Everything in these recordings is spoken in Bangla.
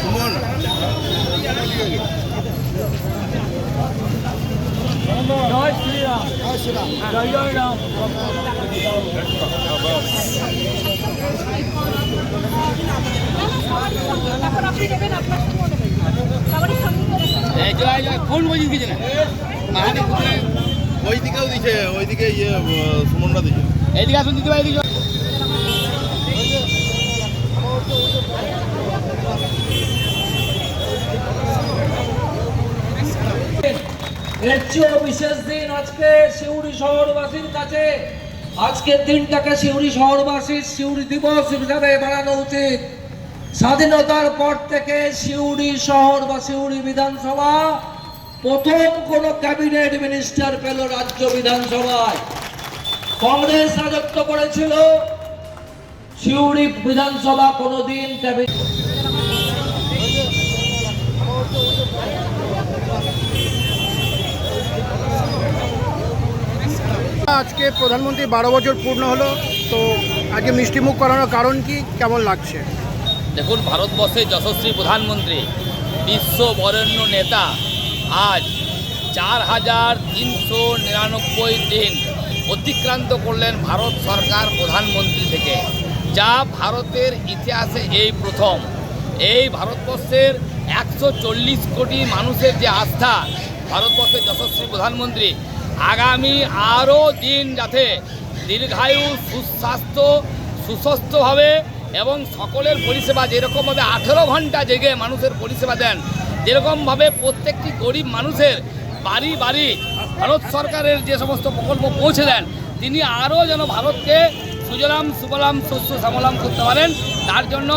সুমন জয় শ্রীরাম, জয় জয় রাম। ফোন বলছি কিছু না ওই দিকেও দিছে, ওইদিকে সুমনরা দিছে, এইদিকে আসুন দিতে পারি। এর চেয়েও বিশেষ দিন আজকে সিউড়ি শহরবাসীর কাছে। আজকের দিনটাকে সিউড়ি শহরবাসীর সিউড়ি দিবস হিসাবে বানানো উচিত। স্বাধীনতার পর থেকে সিউড়ি শহর বা সিউড়ি বিধানসভা প্রথম কোন ক্যাবিনেট মিনিস্টার পেল রাজ্য বিধানসভায়। কংগ্রেস রাজত্ব করেছিল, সিউড়ি বিধানসভা কোনোদিন ক্যাবিনেট। আজকে প্রধানমন্ত্রী 12 বছর পূর্ণ হলো, তো আজকে মিষ্টিমুখ করানোর কারণ কি, কেমন লাগছে? দেখুন, ভারতবর্ষের যশস্বী প্রধানমন্ত্রী, বিশ্ব বরেণ্য নেতা আজ 4399 দিন অতিক্রান্ত করলেন ভারত সরকার প্রধানমন্ত্রী থেকে, যা ভারতের ইতিহাসে এই প্রথম। এই ভারতবর্ষের 140 কোটি মানুষের যে আস্থা ভারতবর্ষের যশস্বী প্রধানমন্ত্রী আগামী আরও দিন যাতে দীর্ঘায়ু, সুস্বাস্থ্য, সুস্বাস্থ্যভাবে এবং সকলের পরিষেবা যেরকমভাবে 18 ঘন্টা জেগে মানুষের পরিষেবা দেন, যেরকমভাবে প্রত্যেকটি গরিব মানুষের বাড়ি বাড়ি ভারত সরকারের যে সমস্ত প্রকল্প পৌঁছে দেন, তিনি আরও যেন ভারতকে সুজলাম সুফলাম শস্য শ্যামলাম করতে পারেন, তার জন্য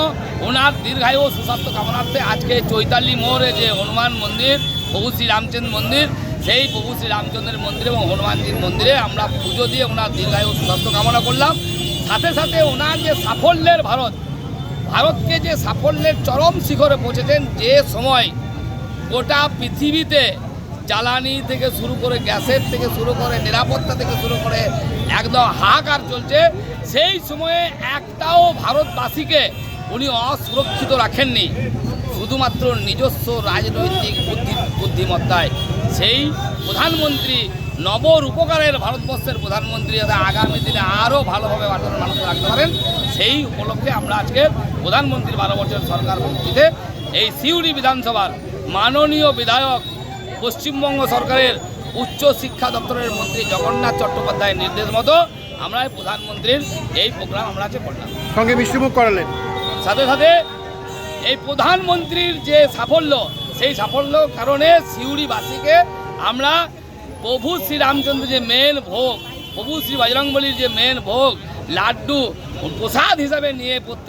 ওনার দীর্ঘায়ু ও সুস্বাস্থ্য কামনার্থে আজকে চৈতালি মোড়ে যে হনুমান মন্দির, প্রভু শ্রী রামচন্দ্র মন্দির, সেই প্রভু শ্রী রামচন্দ্রের মন্দিরে এবং হনুমানজির মন্দিরে আমরা পুজো দিয়ে ওনার দীর্ঘায়ু সুস্বাস্থ্য কামনা করলাম। সাথে সাথে ওনার যে সাফল্যের ভারতকে যে সাফল্যের চরম শিখরে পৌঁছেছেন, যে সময় গোটা পৃথিবীতে জ্বালানি থেকে শুরু করে গ্যাসের থেকে শুরু করে নিরাপত্তা থেকে শুরু করে একদম হাহাকার চলছে, সেই সময়ে একটাও ভারতবাসীকে উনি অসুরক্ষিত রাখেননি। শুধুমাত্র নিজস্ব রাজনৈতিক বুদ্ধিমত্তায় সেই প্রধানমন্ত্রী নবরূপকারের ভারতবর্ষের প্রধানমন্ত্রী যাতে আগামী দিনে আরও ভালোভাবে ভারতের মানুষ রাখতে পারেন, সেই উপলক্ষে আমরা আজকে প্রধানমন্ত্রীর 12 বছর সরকার ভক্তিতে এই সিউড়ি বিধানসভার মাননীয় বিধায়ক, পশ্চিমবঙ্গ সরকারের উচ্চ শিক্ষা দপ্তরের মন্ত্রী জগন্নাথ চট্টোপাধ্যায়ের নির্দেশ মতো আমরা প্রধানমন্ত্রীর এই প্রোগ্রাম আমরা আজকে করলাম। সঙ্গে মিষ্টিমুখ করালেন। সাথে সাথে এই প্রধানমন্ত্রীর যে সাফল্য, সেই সাফল্য কারণে সিউড়িবাসীকে আমরা প্রভু শ্রী রামচন্দ্র যে মেন ভোগ, প্রভু শ্রী বজরংবলীর যে মেন ভোগ লাড্ডু প্রসাদ হিসাবে নিয়ে প্রত্যেক